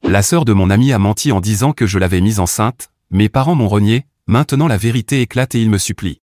La sœur de mon ami a menti en disant que je l'avais mise enceinte, mes parents m'ont renié, maintenant la vérité éclate et ils me supplient.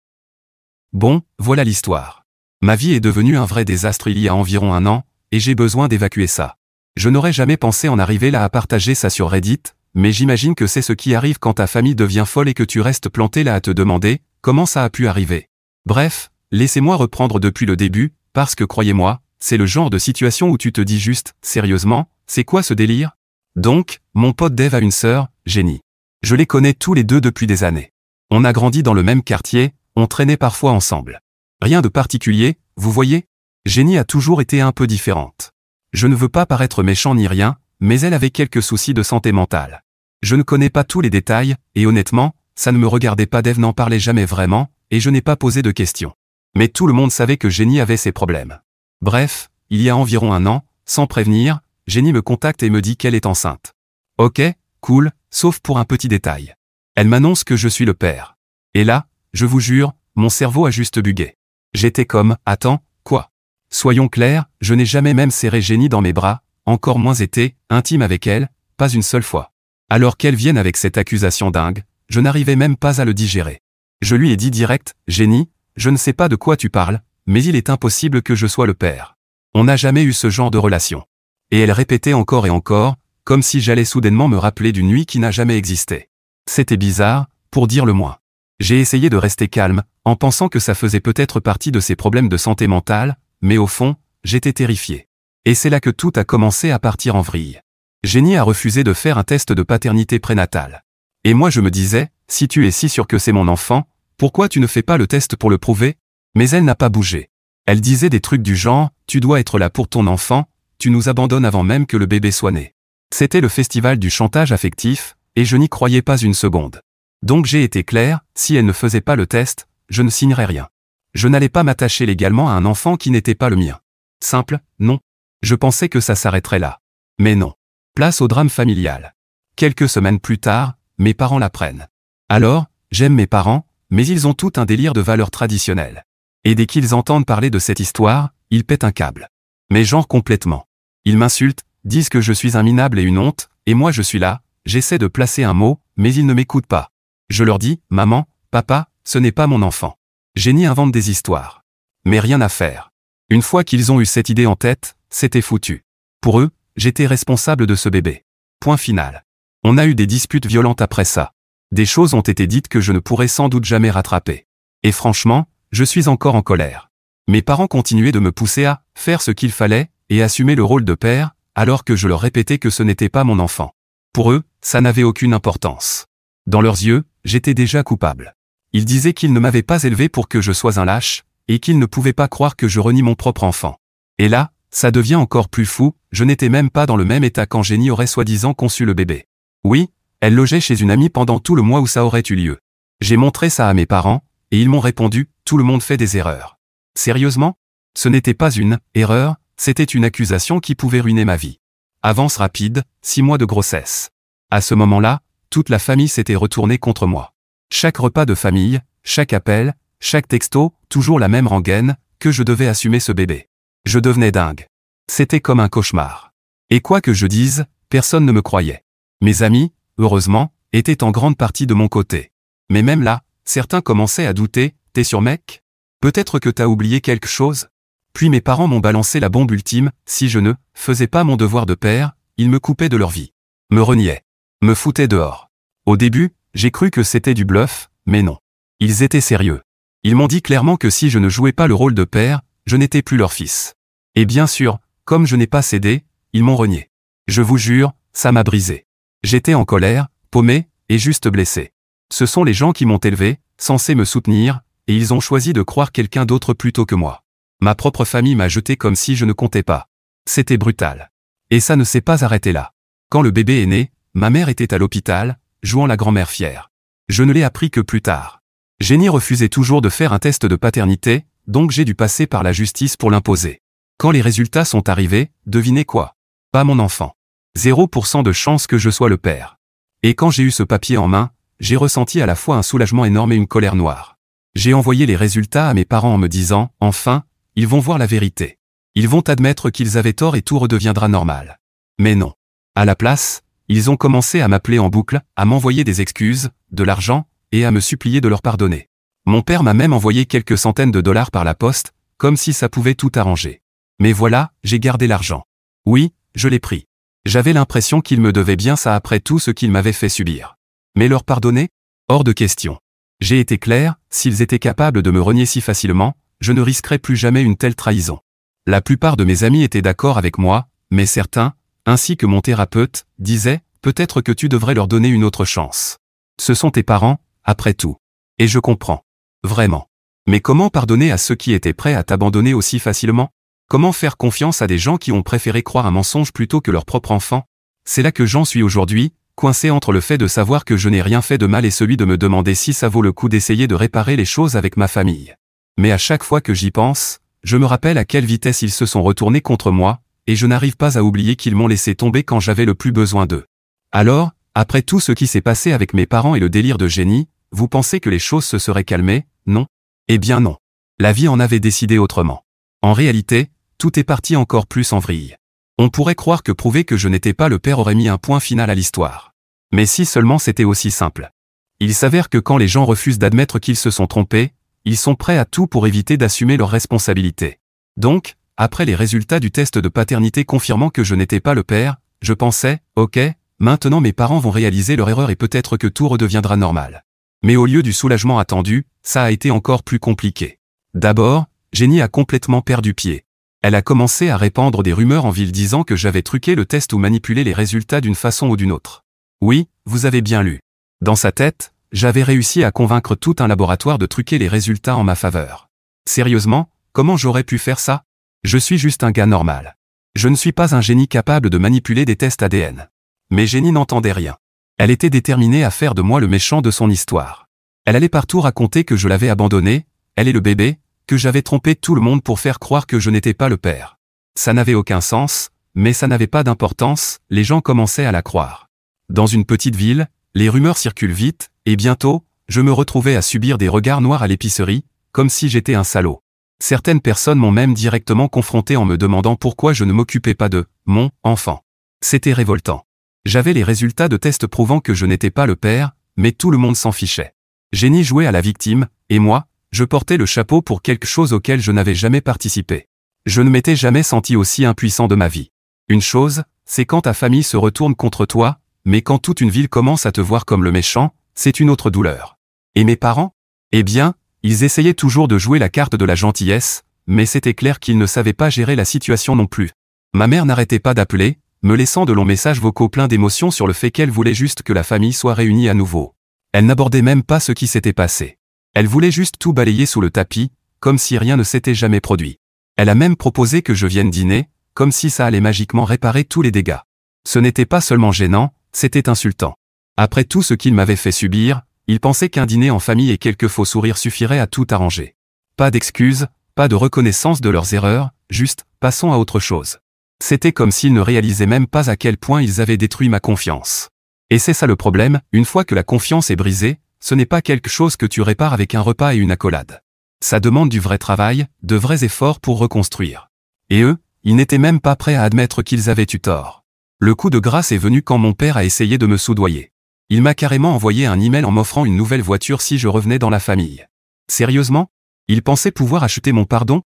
Bon, voilà l'histoire. Ma vie est devenue un vrai désastre il y a environ 1 an, et j'ai besoin d'évacuer ça. Je n'aurais jamais pensé en arriver là à partager ça sur Reddit, mais j'imagine que c'est ce qui arrive quand ta famille devient folle et que tu restes planté là à te demander comment ça a pu arriver. Bref, laissez-moi reprendre depuis le début, parce que croyez-moi, c'est le genre de situation où tu te dis juste, sérieusement, c'est quoi ce délire? Donc, mon pote Dave a une sœur, Jenny. Je les connais tous les deux depuis des années. On a grandi dans le même quartier, on traînait parfois ensemble. Rien de particulier, vous voyez? Jenny a toujours été un peu différente. Je ne veux pas paraître méchant ni rien, mais elle avait quelques soucis de santé mentale. Je ne connais pas tous les détails, et honnêtement, ça ne me regardait pas. Dave n'en parlait jamais vraiment, et je n'ai pas posé de questions. Mais tout le monde savait que Jenny avait ses problèmes. Bref, il y a environ 1 an, sans prévenir, Jenny me contacte et me dit qu'elle est enceinte. Ok, cool, sauf pour un petit détail. Elle m'annonce que je suis le père. Et là, je vous jure, mon cerveau a juste bugué. J'étais comme, attends, quoi? Soyons clairs, je n'ai jamais même serré Jenny dans mes bras, encore moins été intime avec elle, pas une seule fois. Alors qu'elle vienne avec cette accusation dingue, je n'arrivais même pas à le digérer. Je lui ai dit direct, Jenny, je ne sais pas de quoi tu parles, mais il est impossible que je sois le père. On n'a jamais eu ce genre de relation. Et elle répétait encore et encore, comme si j'allais soudainement me rappeler d'une nuit qui n'a jamais existé. C'était bizarre, pour dire le moins. J'ai essayé de rester calme, en pensant que ça faisait peut-être partie de ses problèmes de santé mentale, mais au fond, j'étais terrifié. Et c'est là que tout a commencé à partir en vrille. Jenny a refusé de faire un test de paternité prénatale. Et moi je me disais, si tu es si sûr que c'est mon enfant, pourquoi tu ne fais pas le test pour le prouver? Mais elle n'a pas bougé. Elle disait des trucs du genre, tu dois être là pour ton enfant, tu nous abandonnes avant même que le bébé soit né. C'était le festival du chantage affectif, et je n'y croyais pas une seconde. Donc j'ai été clair, si elle ne faisait pas le test, je ne signerais rien. Je n'allais pas m'attacher légalement à un enfant qui n'était pas le mien. Simple, non. Je pensais que ça s'arrêterait là. Mais non. Place au drame familial. Quelques semaines plus tard, mes parents l'apprennent. Alors, j'aime mes parents, mais ils ont tout un délire de valeurs traditionnelles. Et dès qu'ils entendent parler de cette histoire, ils pètent un câble. Mais genre complètement. Ils m'insultent, disent que je suis un minable et une honte, et moi je suis là, j'essaie de placer un mot, mais ils ne m'écoutent pas. Je leur dis, maman, papa, ce n'est pas mon enfant. Jenny invente des histoires. Mais rien à faire. Une fois qu'ils ont eu cette idée en tête, c'était foutu. Pour eux, j'étais responsable de ce bébé. Point final. On a eu des disputes violentes après ça. Des choses ont été dites que je ne pourrais sans doute jamais rattraper. Et franchement, je suis encore en colère. Mes parents continuaient de me pousser à faire ce qu'il fallait et assumer le rôle de père, alors que je leur répétais que ce n'était pas mon enfant. Pour eux, ça n'avait aucune importance. Dans leurs yeux, j'étais déjà coupable. Ils disaient qu'ils ne m'avaient pas élevé pour que je sois un lâche, et qu'ils ne pouvaient pas croire que je renie mon propre enfant. Et là, ça devient encore plus fou, je n'étais même pas dans le même état quand Jenny aurait soi-disant conçu le bébé. Oui, elle logeait chez une amie pendant tout le mois où ça aurait eu lieu. J'ai montré ça à mes parents, et ils m'ont répondu, tout le monde fait des erreurs. Sérieusement? Ce n'était pas une erreur, c'était une accusation qui pouvait ruiner ma vie. Avance rapide, 6 mois de grossesse. À ce moment-là, toute la famille s'était retournée contre moi. Chaque repas de famille, chaque appel, chaque texto, toujours la même rengaine, que je devais assumer ce bébé. Je devenais dingue. C'était comme un cauchemar. Et quoi que je dise, personne ne me croyait. Mes amis, heureusement, étaient en grande partie de mon côté. Mais même là, certains commençaient à douter, t'es sûr mec? Peut-être que t'as oublié quelque chose? Puis mes parents m'ont balancé la bombe ultime, si je ne faisais pas mon devoir de père, ils me coupaient de leur vie. Me reniaient. Me foutaient dehors. Au début, j'ai cru que c'était du bluff, mais non. Ils étaient sérieux. Ils m'ont dit clairement que si je ne jouais pas le rôle de père, je n'étais plus leur fils. Et bien sûr, comme je n'ai pas cédé, ils m'ont renié. Je vous jure, ça m'a brisé. J'étais en colère, paumé, et juste blessé. Ce sont les gens qui m'ont élevé, censés me soutenir, et ils ont choisi de croire quelqu'un d'autre plutôt que moi. Ma propre famille m'a jeté comme si je ne comptais pas. C'était brutal. Et ça ne s'est pas arrêté là. Quand le bébé est né, ma mère était à l'hôpital, jouant la grand-mère fière. Je ne l'ai appris que plus tard. Jenny refusait toujours de faire un test de paternité, donc j'ai dû passer par la justice pour l'imposer. Quand les résultats sont arrivés, devinez quoi? Pas mon enfant. 0% de chance que je sois le père. Et quand j'ai eu ce papier en main, j'ai ressenti à la fois un soulagement énorme et une colère noire. J'ai envoyé les résultats à mes parents en me disant, enfin, ils vont voir la vérité. Ils vont admettre qu'ils avaient tort et tout redeviendra normal. Mais non. À la place, Ils ont commencé à m'appeler en boucle, à m'envoyer des excuses, de l'argent, et à me supplier de leur pardonner. Mon père m'a même envoyé quelques centaines de dollars par la poste, comme si ça pouvait tout arranger. Mais voilà, j'ai gardé l'argent. Oui, je l'ai pris. J'avais l'impression qu'ils me devaient bien ça après tout ce qu'ils m'avaient fait subir. Mais leur pardonner? Hors de question. J'ai été clair, s'ils étaient capables de me renier si facilement, je ne risquerais plus jamais une telle trahison. La plupart de mes amis étaient d'accord avec moi, mais certains, ainsi que mon thérapeute, disaient « peut-être que tu devrais leur donner une autre chance. Ce sont tes parents, après tout. » Et je comprends. Vraiment. Mais comment pardonner à ceux qui étaient prêts à t'abandonner aussi facilement? Comment faire confiance à des gens qui ont préféré croire un mensonge plutôt que leur propre enfant? C'est là que j'en suis aujourd'hui, coincé entre le fait de savoir que je n'ai rien fait de mal et celui de me demander si ça vaut le coup d'essayer de réparer les choses avec ma famille. Mais à chaque fois que j'y pense, je me rappelle à quelle vitesse ils se sont retournés contre moi, et je n'arrive pas à oublier qu'ils m'ont laissé tomber quand j'avais le plus besoin d'eux. Alors, après tout ce qui s'est passé avec mes parents et le délire de Jenny, vous pensez que les choses se seraient calmées, non? Eh bien non. La vie en avait décidé autrement. En réalité, tout est parti encore plus en vrille. On pourrait croire que prouver que je n'étais pas le père aurait mis un point final à l'histoire. Mais si seulement c'était aussi simple. Il s'avère que quand les gens refusent d'admettre qu'ils se sont trompés, ils sont prêts à tout pour éviter d'assumer leurs responsabilités. Donc, après les résultats du test de paternité confirmant que je n'étais pas le père, je pensais, ok, maintenant mes parents vont réaliser leur erreur et peut-être que tout redeviendra normal. Mais au lieu du soulagement attendu, ça a été encore plus compliqué. D'abord, Jenny a complètement perdu pied. Elle a commencé à répandre des rumeurs en ville disant que j'avais truqué le test ou manipulé les résultats d'une façon ou d'une autre. Oui, vous avez bien lu. Dans sa tête, j'avais réussi à convaincre tout un laboratoire de truquer les résultats en ma faveur. Sérieusement, comment j'aurais pu faire ça? Je suis juste un gars normal. Je ne suis pas un génie capable de manipuler des tests ADN. Mais Jenny n'entendait rien. Elle était déterminée à faire de moi le méchant de son histoire. Elle allait partout raconter que je l'avais abandonné, elle et le bébé, que j'avais trompé tout le monde pour faire croire que je n'étais pas le père. Ça n'avait aucun sens, mais ça n'avait pas d'importance, les gens commençaient à la croire. Dans une petite ville, les rumeurs circulent vite, et bientôt, je me retrouvais à subir des regards noirs à l'épicerie, comme si j'étais un salaud. Certaines personnes m'ont même directement confronté en me demandant pourquoi je ne m'occupais pas de mon enfant. C'était révoltant. J'avais les résultats de tests prouvant que je n'étais pas le père, mais tout le monde s'en fichait. Jenny jouait à la victime, et moi, je portais le chapeau pour quelque chose auquel je n'avais jamais participé. Je ne m'étais jamais senti aussi impuissant de ma vie. Une chose, c'est quand ta famille se retourne contre toi, mais quand toute une ville commence à te voir comme le méchant, c'est une autre douleur. Et mes parents? Eh bien, ils essayaient toujours de jouer la carte de la gentillesse, mais c'était clair qu'ils ne savaient pas gérer la situation non plus. Ma mère n'arrêtait pas d'appeler, me laissant de longs messages vocaux pleins d'émotions sur le fait qu'elle voulait juste que la famille soit réunie à nouveau. Elle n'abordait même pas ce qui s'était passé. Elle voulait juste tout balayer sous le tapis, comme si rien ne s'était jamais produit. Elle a même proposé que je vienne dîner, comme si ça allait magiquement réparer tous les dégâts. Ce n'était pas seulement gênant, c'était insultant. Après tout ce qu'ils m'avaient fait subir, ils pensaient qu'un dîner en famille et quelques faux sourires suffiraient à tout arranger. Pas d'excuses, pas de reconnaissance de leurs erreurs, juste, passons à autre chose. C'était comme s'ils ne réalisaient même pas à quel point ils avaient détruit ma confiance. Et c'est ça le problème, une fois que la confiance est brisée, ce n'est pas quelque chose que tu répares avec un repas et une accolade. Ça demande du vrai travail, de vrais efforts pour reconstruire. Et eux, ils n'étaient même pas prêts à admettre qu'ils avaient eu tort. Le coup de grâce est venu quand mon père a essayé de me soudoyer. Il m'a carrément envoyé un email en m'offrant une nouvelle voiture si je revenais dans la famille. Sérieusement? Il pensait pouvoir acheter mon pardon?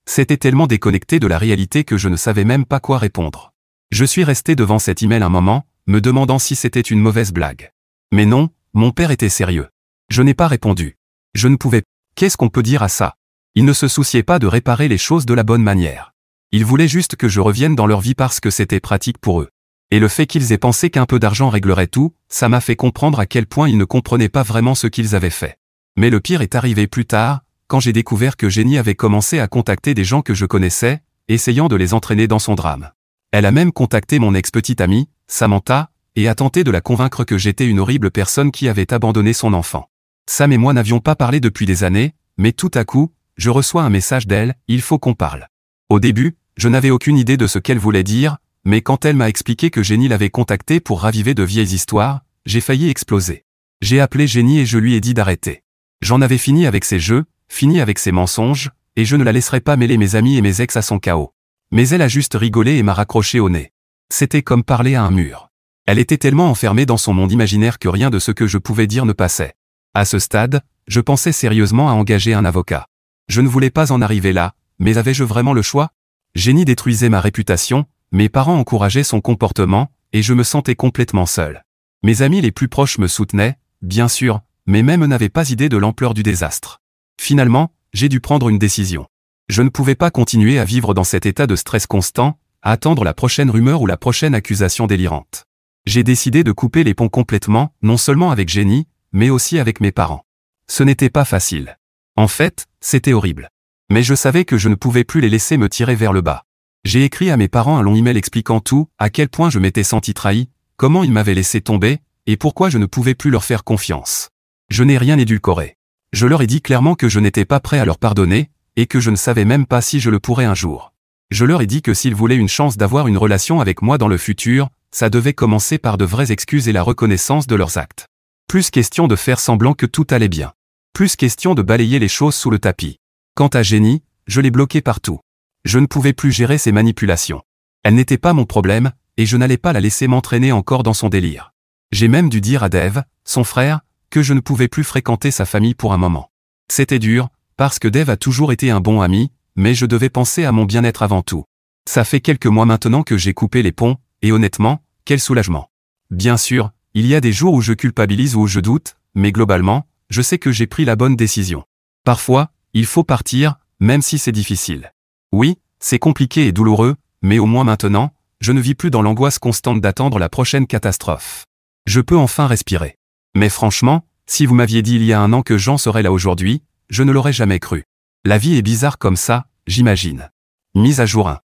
C'était tellement déconnecté de la réalité que je ne savais même pas quoi répondre. Je suis resté devant cet email un moment, me demandant si c'était une mauvaise blague. Mais non, mon père était sérieux. Je n'ai pas répondu. Je ne pouvais. Qu'est-ce qu'on peut dire à ça? Ils ne se souciaient pas de réparer les choses de la bonne manière. Ils voulaient juste que je revienne dans leur vie parce que c'était pratique pour eux. Et le fait qu'ils aient pensé qu'un peu d'argent réglerait tout, ça m'a fait comprendre à quel point ils ne comprenaient pas vraiment ce qu'ils avaient fait. Mais le pire est arrivé plus tard, quand j'ai découvert que Jenny avait commencé à contacter des gens que je connaissais, essayant de les entraîner dans son drame. Elle a même contacté mon ex-petite amie, Samantha, et a tenté de la convaincre que j'étais une horrible personne qui avait abandonné son enfant. Sam et moi n'avions pas parlé depuis des années, mais tout à coup, je reçois un message d'elle, il faut qu'on parle. Au début, je n'avais aucune idée de ce qu'elle voulait dire, mais quand elle m'a expliqué que Jenny l'avait contactée pour raviver de vieilles histoires, j'ai failli exploser. J'ai appelé Jenny et je lui ai dit d'arrêter. J'en avais fini avec ses jeux, fini avec ses mensonges, et je ne la laisserai pas mêler mes amis et mes ex à son chaos. Mais elle a juste rigolé et m'a raccroché au nez. C'était comme parler à un mur. Elle était tellement enfermée dans son monde imaginaire que rien de ce que je pouvais dire ne passait. À ce stade, je pensais sérieusement à engager un avocat. Je ne voulais pas en arriver là, mais avais-je vraiment le choix? Jenny détruisait ma réputation, mes parents encourageaient son comportement, et je me sentais complètement seul. Mes amis les plus proches me soutenaient, bien sûr, mais même n'avaient pas idée de l'ampleur du désastre. Finalement, j'ai dû prendre une décision. Je ne pouvais pas continuer à vivre dans cet état de stress constant, à attendre la prochaine rumeur ou la prochaine accusation délirante. J'ai décidé de couper les ponts complètement, non seulement avec Jenny, mais aussi avec mes parents. Ce n'était pas facile. En fait, c'était horrible. Mais je savais que je ne pouvais plus les laisser me tirer vers le bas. J'ai écrit à mes parents un long email expliquant tout, à quel point je m'étais senti trahi, comment ils m'avaient laissé tomber, et pourquoi je ne pouvais plus leur faire confiance. Je n'ai rien édulcoré. Je leur ai dit clairement que je n'étais pas prêt à leur pardonner, et que je ne savais même pas si je le pourrais un jour. Je leur ai dit que s'ils voulaient une chance d'avoir une relation avec moi dans le futur, ça devait commencer par de vraies excuses et la reconnaissance de leurs actes. Plus question de faire semblant que tout allait bien. Plus question de balayer les choses sous le tapis. Quant à Jenny, je l'ai bloquée partout. Je ne pouvais plus gérer ses manipulations. Elle n'était pas mon problème, et je n'allais pas la laisser m'entraîner encore dans son délire. J'ai même dû dire à Dave, son frère, que je ne pouvais plus fréquenter sa famille pour un moment. C'était dur, parce que Dave a toujours été un bon ami, mais je devais penser à mon bien-être avant tout. Ça fait quelques mois maintenant que j'ai coupé les ponts, et honnêtement, quel soulagement. Bien sûr, il y a des jours où je culpabilise ou où je doute, mais globalement, je sais que j'ai pris la bonne décision. Parfois, il faut partir, même si c'est difficile. Oui, c'est compliqué et douloureux, mais au moins maintenant, je ne vis plus dans l'angoisse constante d'attendre la prochaine catastrophe. Je peux enfin respirer. Mais franchement, si vous m'aviez dit il y a un an que j'en serais là aujourd'hui, je ne l'aurais jamais cru. La vie est bizarre comme ça, j'imagine. Mise à jour 1.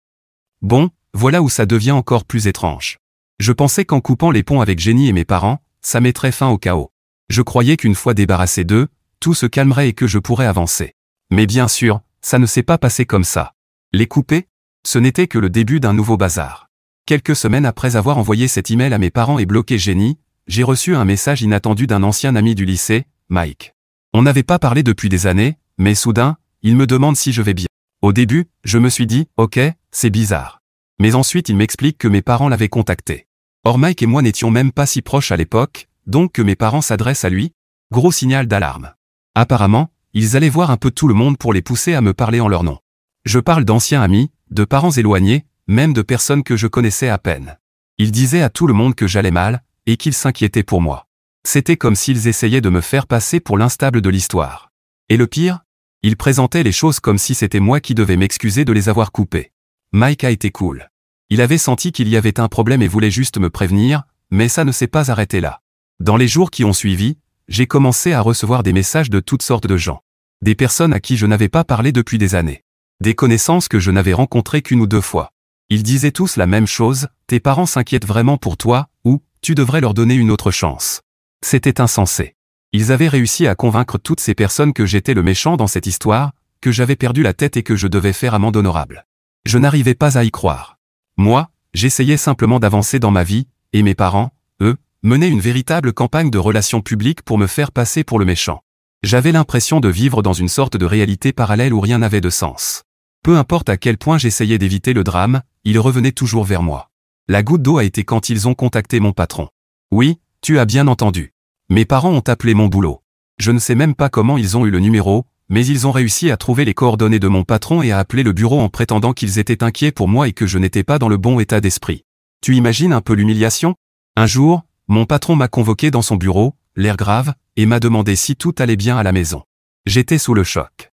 Bon, voilà où ça devient encore plus étrange. Je pensais qu'en coupant les ponts avec Jenny et mes parents, ça mettrait fin au chaos. Je croyais qu'une fois débarrassé d'eux, tout se calmerait et que je pourrais avancer. Mais bien sûr, ça ne s'est pas passé comme ça. Les couper? Ce n'était que le début d'un nouveau bazar. Quelques semaines après avoir envoyé cet email à mes parents et bloqué Jenny, j'ai reçu un message inattendu d'un ancien ami du lycée, Mike. On n'avait pas parlé depuis des années, mais soudain, il me demande si je vais bien. Au début, je me suis dit, ok, c'est bizarre. Mais ensuite il m'explique que mes parents l'avaient contacté. Or Mike et moi n'étions même pas si proches à l'époque, donc que mes parents s'adressent à lui, gros signal d'alarme. Apparemment, ils allaient voir un peu tout le monde pour les pousser à me parler en leur nom. Je parle d'anciens amis, de parents éloignés, même de personnes que je connaissais à peine. Ils disaient à tout le monde que j'allais mal, et qu'ils s'inquiétaient pour moi. C'était comme s'ils essayaient de me faire passer pour l'instable de l'histoire. Et le pire? Ils présentaient les choses comme si c'était moi qui devais m'excuser de les avoir coupés. Mike a été cool. Il avait senti qu'il y avait un problème et voulait juste me prévenir, mais ça ne s'est pas arrêté là. Dans les jours qui ont suivi, j'ai commencé à recevoir des messages de toutes sortes de gens. Des personnes à qui je n'avais pas parlé depuis des années. Des connaissances que je n'avais rencontrées qu'une ou deux fois. Ils disaient tous la même chose, tes parents s'inquiètent vraiment pour toi, ou, tu devrais leur donner une autre chance. C'était insensé. Ils avaient réussi à convaincre toutes ces personnes que j'étais le méchant dans cette histoire, que j'avais perdu la tête et que je devais faire amende honorable. Je n'arrivais pas à y croire. Moi, j'essayais simplement d'avancer dans ma vie, et mes parents, eux, menaient une véritable campagne de relations publiques pour me faire passer pour le méchant. J'avais l'impression de vivre dans une sorte de réalité parallèle où rien n'avait de sens. Peu importe à quel point j'essayais d'éviter le drame, il revenait toujours vers moi. La goutte d'eau a été quand ils ont contacté mon patron. Oui, tu as bien entendu. Mes parents ont appelé mon boulot. Je ne sais même pas comment ils ont eu le numéro, mais ils ont réussi à trouver les coordonnées de mon patron et à appeler le bureau en prétendant qu'ils étaient inquiets pour moi et que je n'étais pas dans le bon état d'esprit. Tu imagines un peu l'humiliation? Un jour, mon patron m'a convoqué dans son bureau, l'air grave, et m'a demandé si tout allait bien à la maison. J'étais sous le choc.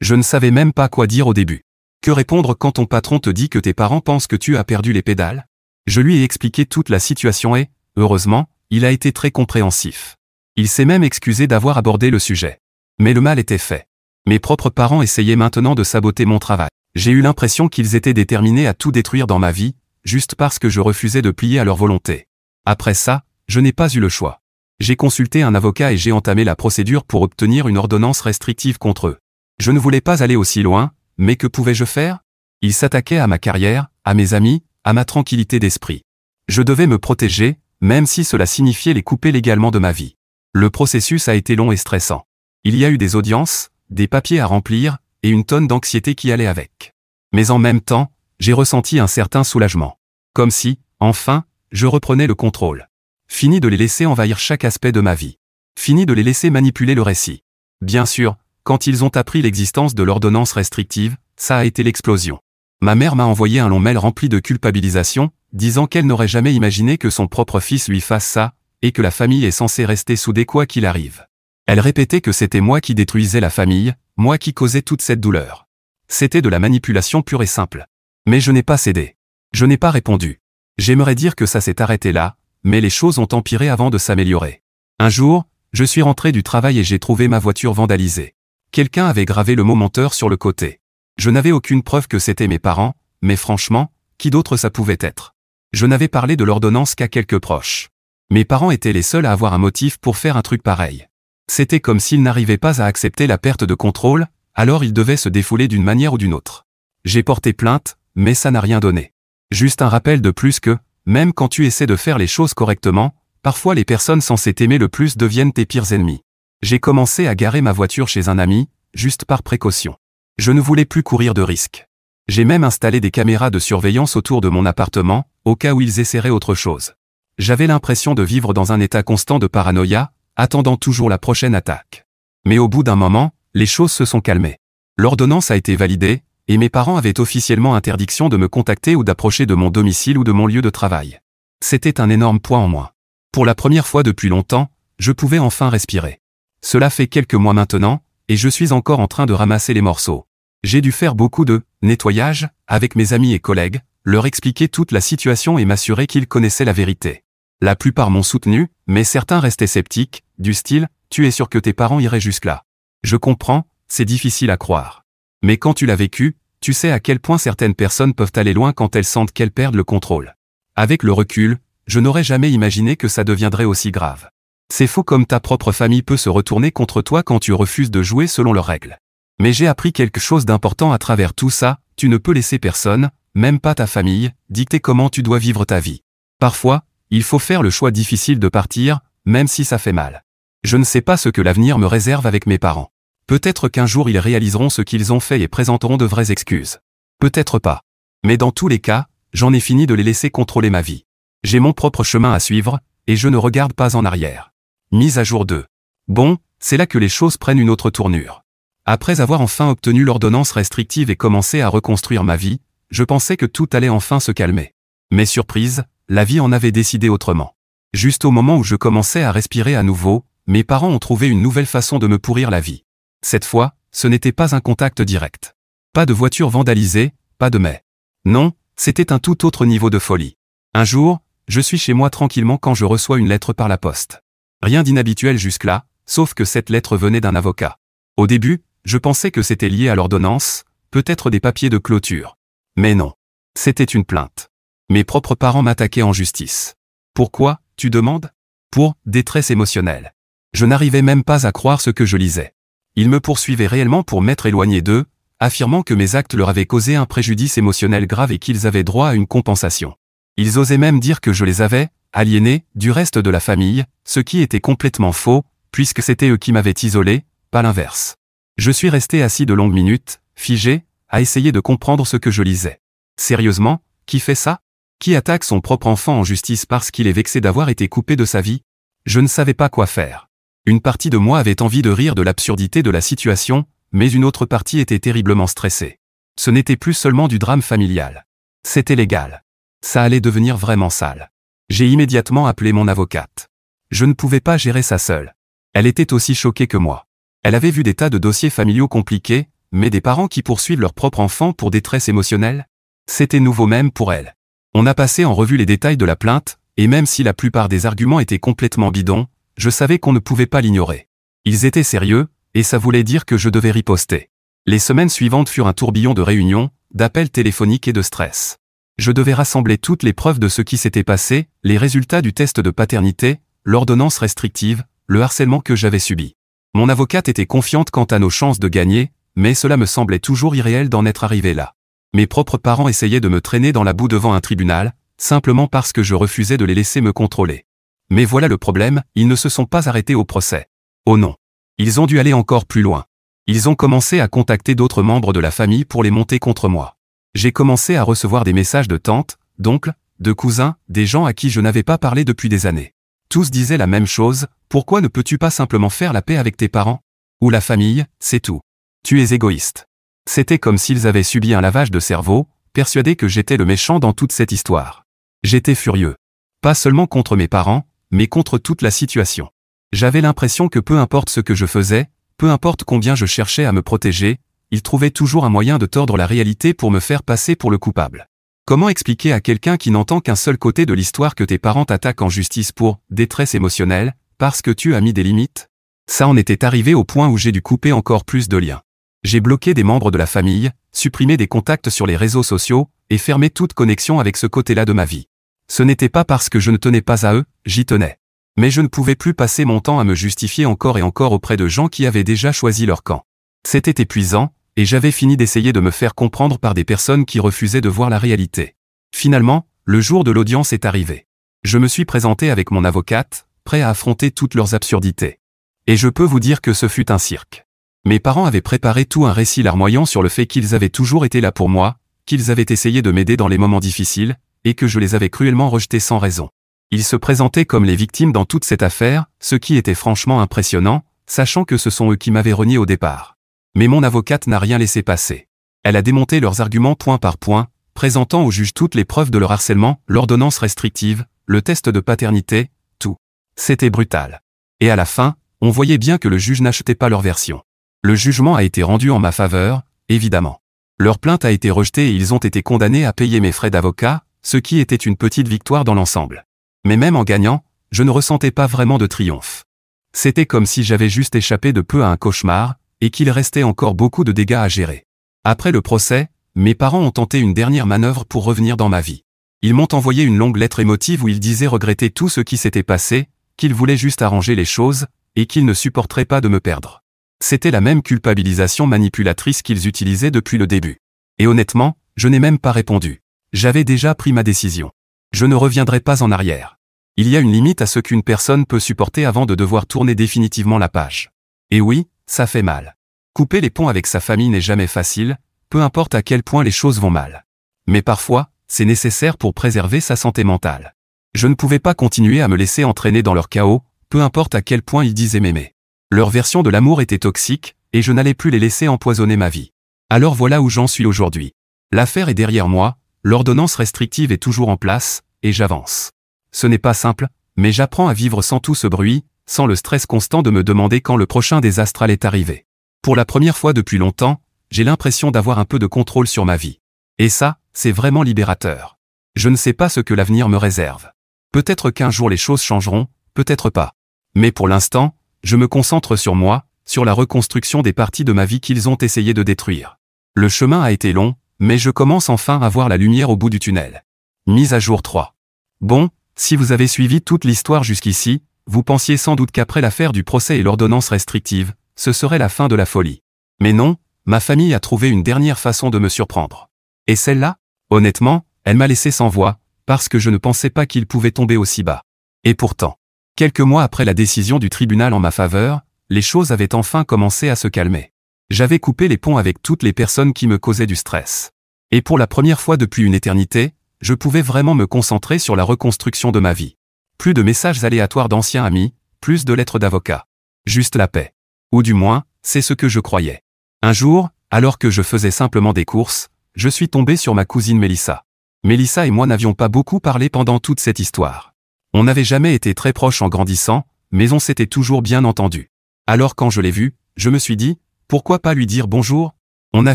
Je ne savais même pas quoi dire au début. Que répondre quand ton patron te dit que tes parents pensent que tu as perdu les pédales? Je lui ai expliqué toute la situation et, heureusement, il a été très compréhensif. Il s'est même excusé d'avoir abordé le sujet. Mais le mal était fait. Mes propres parents essayaient maintenant de saboter mon travail. J'ai eu l'impression qu'ils étaient déterminés à tout détruire dans ma vie, juste parce que je refusais de plier à leur volonté. Après ça, je n'ai pas eu le choix. J'ai consulté un avocat et j'ai entamé la procédure pour obtenir une ordonnance restrictive contre eux. Je ne voulais pas aller aussi loin, mais que pouvais-je faire? Ils s'attaquaient à ma carrière, à mes amis, à ma tranquillité d'esprit. Je devais me protéger, même si cela signifiait les couper légalement de ma vie. Le processus a été long et stressant. Il y a eu des audiences, des papiers à remplir, et une tonne d'anxiété qui allait avec. Mais en même temps, j'ai ressenti un certain soulagement. Comme si, enfin, je reprenais le contrôle. Fini de les laisser envahir chaque aspect de ma vie. Fini de les laisser manipuler le récit. Bien sûr, quand ils ont appris l'existence de l'ordonnance restrictive, ça a été l'explosion. Ma mère m'a envoyé un long mail rempli de culpabilisation, disant qu'elle n'aurait jamais imaginé que son propre fils lui fasse ça, et que la famille est censée rester soudée quoi qu'il arrive. Elle répétait que c'était moi qui détruisais la famille, moi qui causais toute cette douleur. C'était de la manipulation pure et simple. Mais je n'ai pas cédé. Je n'ai pas répondu. J'aimerais dire que ça s'est arrêté là, mais les choses ont empiré avant de s'améliorer. Un jour, je suis rentré du travail et j'ai trouvé ma voiture vandalisée. Quelqu'un avait gravé le mot menteur sur le côté. Je n'avais aucune preuve que c'était mes parents, mais franchement, qui d'autre ça pouvait être? Je n'avais parlé de l'ordonnance qu'à quelques proches. Mes parents étaient les seuls à avoir un motif pour faire un truc pareil. C'était comme s'ils n'arrivaient pas à accepter la perte de contrôle, alors ils devaient se défouler d'une manière ou d'une autre. J'ai porté plainte, mais ça n'a rien donné. Juste un rappel de plus que, même quand tu essaies de faire les choses correctement, parfois les personnes censées t'aimer le plus deviennent tes pires ennemis. J'ai commencé à garer ma voiture chez un ami, juste par précaution. Je ne voulais plus courir de risques. J'ai même installé des caméras de surveillance autour de mon appartement, au cas où ils essaieraient autre chose. J'avais l'impression de vivre dans un état constant de paranoïa, attendant toujours la prochaine attaque. Mais au bout d'un moment, les choses se sont calmées. L'ordonnance a été validée, et mes parents avaient officiellement interdiction de me contacter ou d'approcher de mon domicile ou de mon lieu de travail. C'était un énorme poids en moins. Pour la première fois depuis longtemps, je pouvais enfin respirer. Cela fait quelques mois maintenant, et je suis encore en train de ramasser les morceaux. J'ai dû faire beaucoup de nettoyage avec mes amis et collègues, leur expliquer toute la situation et m'assurer qu'ils connaissaient la vérité. La plupart m'ont soutenu, mais certains restaient sceptiques, du style « tu es sûr que tes parents iraient jusque-là ?» Je comprends, c'est difficile à croire. Mais quand tu l'as vécu, tu sais à quel point certaines personnes peuvent aller loin quand elles sentent qu'elles perdent le contrôle. Avec le recul, je n'aurais jamais imaginé que ça deviendrait aussi grave. C'est faux comme ta propre famille peut se retourner contre toi quand tu refuses de jouer selon leurs règles. Mais j'ai appris quelque chose d'important à travers tout ça, tu ne peux laisser personne, même pas ta famille, dicter comment tu dois vivre ta vie. Parfois, il faut faire le choix difficile de partir, même si ça fait mal. Je ne sais pas ce que l'avenir me réserve avec mes parents. Peut-être qu'un jour ils réaliseront ce qu'ils ont fait et présenteront de vraies excuses. Peut-être pas. Mais dans tous les cas, j'en ai fini de les laisser contrôler ma vie. J'ai mon propre chemin à suivre, et je ne regarde pas en arrière. Mise à jour 2. Bon, c'est là que les choses prennent une autre tournure. Après avoir enfin obtenu l'ordonnance restrictive et commencé à reconstruire ma vie, je pensais que tout allait enfin se calmer. Mais surprise, la vie en avait décidé autrement. Juste au moment où je commençais à respirer à nouveau, mes parents ont trouvé une nouvelle façon de me pourrir la vie. Cette fois, ce n'était pas un contact direct. Pas de voiture vandalisée, pas de mais. Non, c'était un tout autre niveau de folie. Un jour, je suis chez moi tranquillement quand je reçois une lettre par la poste. Rien d'inhabituel jusque-là, sauf que cette lettre venait d'un avocat. Au début, je pensais que c'était lié à l'ordonnance, peut-être des papiers de clôture. Mais non. C'était une plainte. Mes propres parents m'attaquaient en justice. Pourquoi, tu demandes? Pour détresse émotionnelle. Je n'arrivais même pas à croire ce que je lisais. Ils me poursuivaient réellement pour m'être éloigné d'eux, affirmant que mes actes leur avaient causé un préjudice émotionnel grave et qu'ils avaient droit à une compensation. Ils osaient même dire que je les avais aliénés du reste de la famille, ce qui était complètement faux, puisque c'était eux qui m'avaient isolé, pas l'inverse. Je suis resté assis de longues minutes, figé, à essayer de comprendre ce que je lisais. Sérieusement, qui fait ça? Qui attaque son propre enfant en justice parce qu'il est vexé d'avoir été coupé de sa vie? Je ne savais pas quoi faire. Une partie de moi avait envie de rire de l'absurdité de la situation, mais une autre partie était terriblement stressée. Ce n'était plus seulement du drame familial. C'était légal. Ça allait devenir vraiment sale. J'ai immédiatement appelé mon avocate. Je ne pouvais pas gérer ça seule. Elle était aussi choquée que moi. Elle avait vu des tas de dossiers familiaux compliqués, mais des parents qui poursuivent leur propre enfant pour détresse émotionnelle? C'était nouveau même pour elle. On a passé en revue les détails de la plainte, et même si la plupart des arguments étaient complètement bidons, je savais qu'on ne pouvait pas l'ignorer. Ils étaient sérieux, et ça voulait dire que je devais riposter. Les semaines suivantes furent un tourbillon de réunions, d'appels téléphoniques et de stress. Je devais rassembler toutes les preuves de ce qui s'était passé, les résultats du test de paternité, l'ordonnance restrictive, le harcèlement que j'avais subi. Mon avocate était confiante quant à nos chances de gagner, mais cela me semblait toujours irréel d'en être arrivé là. Mes propres parents essayaient de me traîner dans la boue devant un tribunal, simplement parce que je refusais de les laisser me contrôler. Mais voilà le problème, ils ne se sont pas arrêtés au procès. Oh non. Ils ont dû aller encore plus loin. Ils ont commencé à contacter d'autres membres de la famille pour les monter contre moi. J'ai commencé à recevoir des messages de tantes, d'oncles, de cousins, des gens à qui je n'avais pas parlé depuis des années. Tous disaient la même chose, pourquoi ne peux-tu pas simplement faire la paix avec tes parents? Ou la famille, c'est tout. Tu es égoïste. C'était comme s'ils avaient subi un lavage de cerveau, persuadés que j'étais le méchant dans toute cette histoire. J'étais furieux. Pas seulement contre mes parents, mais contre toute la situation. J'avais l'impression que peu importe ce que je faisais, peu importe combien je cherchais à me protéger, ils trouvaient toujours un moyen de tordre la réalité pour me faire passer pour le coupable. Comment expliquer à quelqu'un qui n'entend qu'un seul côté de l'histoire que tes parents t'attaquent en justice pour détresse émotionnelle, parce que tu as mis des limites? Ça en était arrivé au point où j'ai dû couper encore plus de liens. J'ai bloqué des membres de la famille, supprimé des contacts sur les réseaux sociaux, et fermé toute connexion avec ce côté-là de ma vie. Ce n'était pas parce que je ne tenais pas à eux, j'y tenais. Mais je ne pouvais plus passer mon temps à me justifier encore et encore auprès de gens qui avaient déjà choisi leur camp. C'était épuisant, et j'avais fini d'essayer de me faire comprendre par des personnes qui refusaient de voir la réalité. Finalement, le jour de l'audience est arrivé. Je me suis présenté avec mon avocate, prêt à affronter toutes leurs absurdités. Et je peux vous dire que ce fut un cirque. Mes parents avaient préparé tout un récit larmoyant sur le fait qu'ils avaient toujours été là pour moi, qu'ils avaient essayé de m'aider dans les moments difficiles, et que je les avais cruellement rejetés sans raison. Ils se présentaient comme les victimes dans toute cette affaire, ce qui était franchement impressionnant, sachant que ce sont eux qui m'avaient renié au départ. Mais mon avocate n'a rien laissé passer. Elle a démonté leurs arguments point par point, présentant au juge toutes les preuves de leur harcèlement, l'ordonnance restrictive, le test de paternité, tout. C'était brutal. Et à la fin, on voyait bien que le juge n'achetait pas leur version. Le jugement a été rendu en ma faveur, évidemment. Leur plainte a été rejetée et ils ont été condamnés à payer mes frais d'avocat, ce qui était une petite victoire dans l'ensemble. Mais même en gagnant, je ne ressentais pas vraiment de triomphe. C'était comme si j'avais juste échappé de peu à un cauchemar, et qu'il restait encore beaucoup de dégâts à gérer. Après le procès, mes parents ont tenté une dernière manœuvre pour revenir dans ma vie. Ils m'ont envoyé une longue lettre émotive où ils disaient regretter tout ce qui s'était passé, qu'ils voulaient juste arranger les choses, et qu'ils ne supporteraient pas de me perdre. C'était la même culpabilisation manipulatrice qu'ils utilisaient depuis le début. Et honnêtement, je n'ai même pas répondu. J'avais déjà pris ma décision. Je ne reviendrai pas en arrière. Il y a une limite à ce qu'une personne peut supporter avant de devoir tourner définitivement la page. Et oui, ça fait mal. Couper les ponts avec sa famille n'est jamais facile, peu importe à quel point les choses vont mal. Mais parfois, c'est nécessaire pour préserver sa santé mentale. Je ne pouvais pas continuer à me laisser entraîner dans leur chaos, peu importe à quel point ils disaient m'aimer. Leur version de l'amour était toxique, et je n'allais plus les laisser empoisonner ma vie. Alors voilà où j'en suis aujourd'hui. L'affaire est derrière moi, l'ordonnance restrictive est toujours en place, et j'avance. Ce n'est pas simple, mais j'apprends à vivre sans tout ce bruit, sans le stress constant de me demander quand le prochain désastre allait arriver. Pour la première fois depuis longtemps, j'ai l'impression d'avoir un peu de contrôle sur ma vie. Et ça, c'est vraiment libérateur. Je ne sais pas ce que l'avenir me réserve. Peut-être qu'un jour les choses changeront, peut-être pas. Mais pour l'instant, je me concentre sur moi, sur la reconstruction des parties de ma vie qu'ils ont essayé de détruire. Le chemin a été long, mais je commence enfin à voir la lumière au bout du tunnel. Mise à jour 3. Bon, si vous avez suivi toute l'histoire jusqu'ici, vous pensiez sans doute qu'après l'affaire du procès et l'ordonnance restrictive, ce serait la fin de la folie. Mais non, ma famille a trouvé une dernière façon de me surprendre. Et celle-là, honnêtement, elle m'a laissé sans voix, parce que je ne pensais pas qu'il pouvait tomber aussi bas. Et pourtant, quelques mois après la décision du tribunal en ma faveur, les choses avaient enfin commencé à se calmer. J'avais coupé les ponts avec toutes les personnes qui me causaient du stress. Et pour la première fois depuis une éternité, je pouvais vraiment me concentrer sur la reconstruction de ma vie. Plus de messages aléatoires d'anciens amis, plus de lettres d'avocats. Juste la paix. Ou du moins, c'est ce que je croyais. Un jour, alors que je faisais simplement des courses, je suis tombé sur ma cousine Mélissa. Mélissa et moi n'avions pas beaucoup parlé pendant toute cette histoire. On n'avait jamais été très proches en grandissant, mais on s'était toujours bien entendus. Alors quand je l'ai vue, je me suis dit, pourquoi pas lui dire bonjour? On a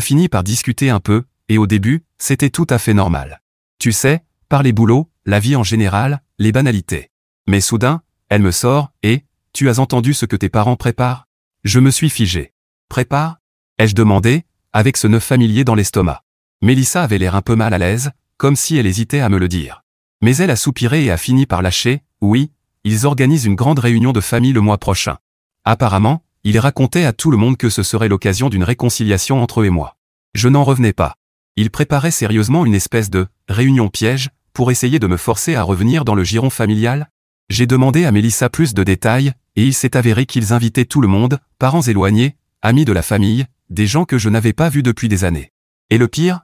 fini par discuter un peu, et au début, c'était tout à fait normal. Tu sais, par les boulots, la vie en général, les banalités. Mais soudain, elle me sort, et, tu as entendu ce que tes parents préparent? Je me suis figé. Prépare? Ai-je demandé, avec ce nœud familier dans l'estomac. Mélissa avait l'air un peu mal à l'aise, comme si elle hésitait à me le dire. Mais elle a soupiré et a fini par lâcher, oui, ils organisent une grande réunion de famille le mois prochain. Apparemment, ils racontaient à tout le monde que ce serait l'occasion d'une réconciliation entre eux et moi. Je n'en revenais pas. Ils préparaient sérieusement une espèce de réunion piège pour essayer de me forcer à revenir dans le giron familial. J'ai demandé à Mélissa plus de détails, et il s'est avéré qu'ils invitaient tout le monde, parents éloignés, amis de la famille, des gens que je n'avais pas vus depuis des années. Et le pire?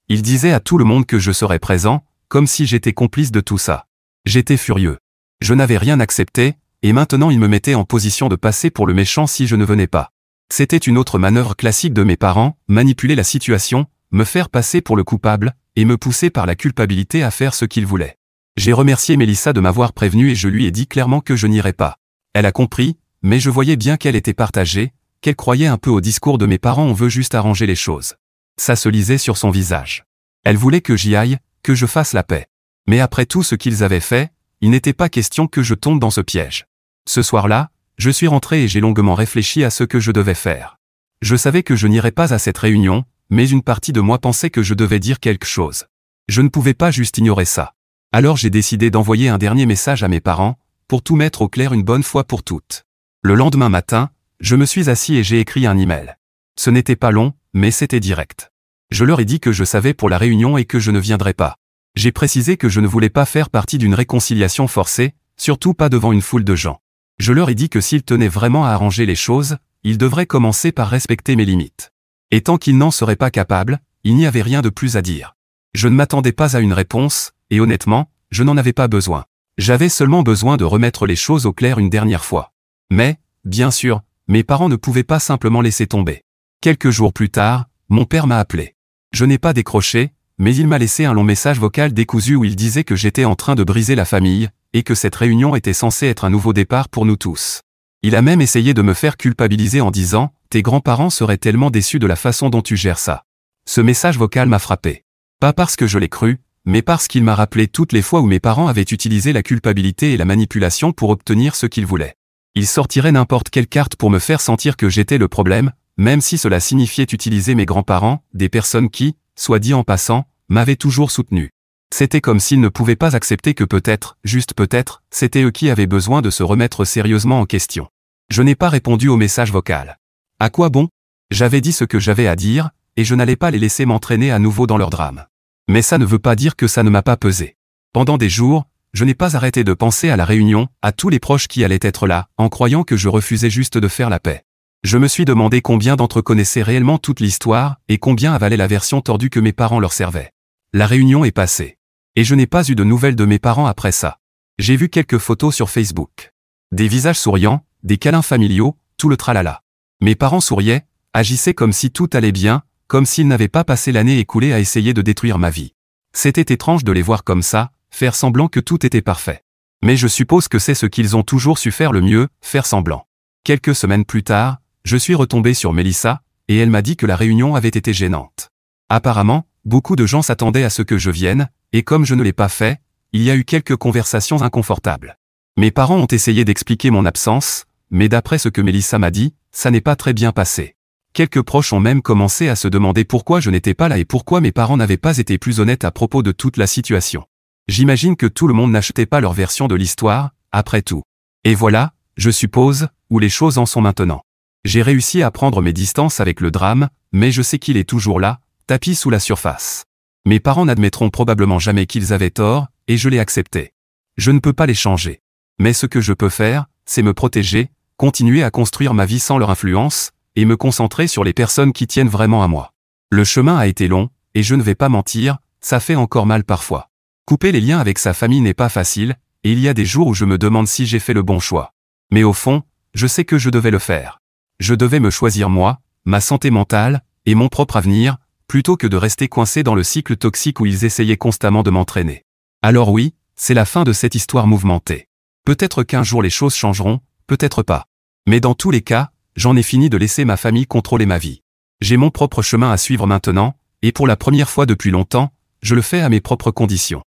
Ils disaient à tout le monde que je serais présent, comme si j'étais complice de tout ça. J'étais furieux. Je n'avais rien accepté, et maintenant ils me mettaient en position de passer pour le méchant si je ne venais pas. C'était une autre manœuvre classique de mes parents, manipuler la situation, me faire passer pour le coupable, et me pousser par la culpabilité à faire ce qu'ils voulaient. J'ai remercié Mélissa de m'avoir prévenu et je lui ai dit clairement que je n'irais pas. Elle a compris, mais je voyais bien qu'elle était partagée, qu'elle croyait un peu au discours de mes parents on veut juste arranger les choses. Ça se lisait sur son visage. Elle voulait que j'y aille, que je fasse la paix. Mais après tout ce qu'ils avaient fait, il n'était pas question que je tombe dans ce piège. Ce soir-là, je suis rentré et j'ai longuement réfléchi à ce que je devais faire. Je savais que je n'irais pas à cette réunion, mais une partie de moi pensait que je devais dire quelque chose. Je ne pouvais pas juste ignorer ça. Alors j'ai décidé d'envoyer un dernier message à mes parents, pour tout mettre au clair une bonne fois pour toutes. Le lendemain matin, je me suis assis et j'ai écrit un email. Ce n'était pas long, mais c'était direct. Je leur ai dit que je savais pour la réunion et que je ne viendrais pas. J'ai précisé que je ne voulais pas faire partie d'une réconciliation forcée, surtout pas devant une foule de gens. Je leur ai dit que s'ils tenaient vraiment à arranger les choses, ils devraient commencer par respecter mes limites. Et tant qu'ils n'en seraient pas capables, il n'y avait rien de plus à dire. Je ne m'attendais pas à une réponse, et honnêtement, je n'en avais pas besoin. J'avais seulement besoin de remettre les choses au clair une dernière fois. Mais, bien sûr, mes parents ne pouvaient pas simplement laisser tomber. Quelques jours plus tard, mon père m'a appelé. Je n'ai pas décroché, mais il m'a laissé un long message vocal décousu où il disait que j'étais en train de briser la famille, et que cette réunion était censée être un nouveau départ pour nous tous. Il a même essayé de me faire culpabiliser en disant « Tes grands-parents seraient tellement déçus de la façon dont tu gères ça ». Ce message vocal m'a frappé. Pas parce que je l'ai cru, mais parce qu'il m'a rappelé toutes les fois où mes parents avaient utilisé la culpabilité et la manipulation pour obtenir ce qu'ils voulaient. Ils sortiraient n'importe quelle carte pour me faire sentir que j'étais le problème, même si cela signifiait utiliser mes grands-parents, des personnes qui, soit dit en passant, m'avaient toujours soutenu. C'était comme s'ils ne pouvaient pas accepter que peut-être, juste peut-être, c'était eux qui avaient besoin de se remettre sérieusement en question. Je n'ai pas répondu au message vocal. À quoi bon? J'avais dit ce que j'avais à dire, et je n'allais pas les laisser m'entraîner à nouveau dans leur drame. Mais ça ne veut pas dire que ça ne m'a pas pesé. Pendant des jours, je n'ai pas arrêté de penser à la réunion, à tous les proches qui allaient être là, en croyant que je refusais juste de faire la paix. Je me suis demandé combien d'entre eux connaissaient réellement toute l'histoire, et combien avalaient la version tordue que mes parents leur servaient. La réunion est passée. Et je n'ai pas eu de nouvelles de mes parents après ça. J'ai vu quelques photos sur Facebook. Des visages souriants, des câlins familiaux, tout le tralala. Mes parents souriaient, agissaient comme si tout allait bien, comme s'ils n'avaient pas passé l'année écoulée à essayer de détruire ma vie. C'était étrange de les voir comme ça, faire semblant que tout était parfait. Mais je suppose que c'est ce qu'ils ont toujours su faire le mieux, faire semblant. Quelques semaines plus tard, je suis retombé sur Mélissa, et elle m'a dit que la réunion avait été gênante. Apparemment, beaucoup de gens s'attendaient à ce que je vienne, et comme je ne l'ai pas fait, il y a eu quelques conversations inconfortables. Mes parents ont essayé d'expliquer mon absence, mais d'après ce que Mélissa m'a dit, ça n'est pas très bien passé. Quelques proches ont même commencé à se demander pourquoi je n'étais pas là et pourquoi mes parents n'avaient pas été plus honnêtes à propos de toute la situation. J'imagine que tout le monde n'achetait pas leur version de l'histoire, après tout. Et voilà, je suppose, où les choses en sont maintenant. J'ai réussi à prendre mes distances avec le drame, mais je sais qu'il est toujours là, tapis sous la surface. Mes parents n'admettront probablement jamais qu'ils avaient tort, et je l'ai accepté. Je ne peux pas les changer. Mais ce que je peux faire, c'est me protéger, continuer à construire ma vie sans leur influence, et me concentrer sur les personnes qui tiennent vraiment à moi. Le chemin a été long, et je ne vais pas mentir, ça fait encore mal parfois. Couper les liens avec sa famille n'est pas facile, et il y a des jours où je me demande si j'ai fait le bon choix. Mais au fond, je sais que je devais le faire. Je devais me choisir moi, ma santé mentale, et mon propre avenir, plutôt que de rester coincé dans le cycle toxique où ils essayaient constamment de m'entraîner. Alors oui, c'est la fin de cette histoire mouvementée. Peut-être qu'un jour les choses changeront, peut-être pas. Mais dans tous les cas, j'en ai fini de laisser ma famille contrôler ma vie. J'ai mon propre chemin à suivre maintenant, et pour la première fois depuis longtemps, je le fais à mes propres conditions.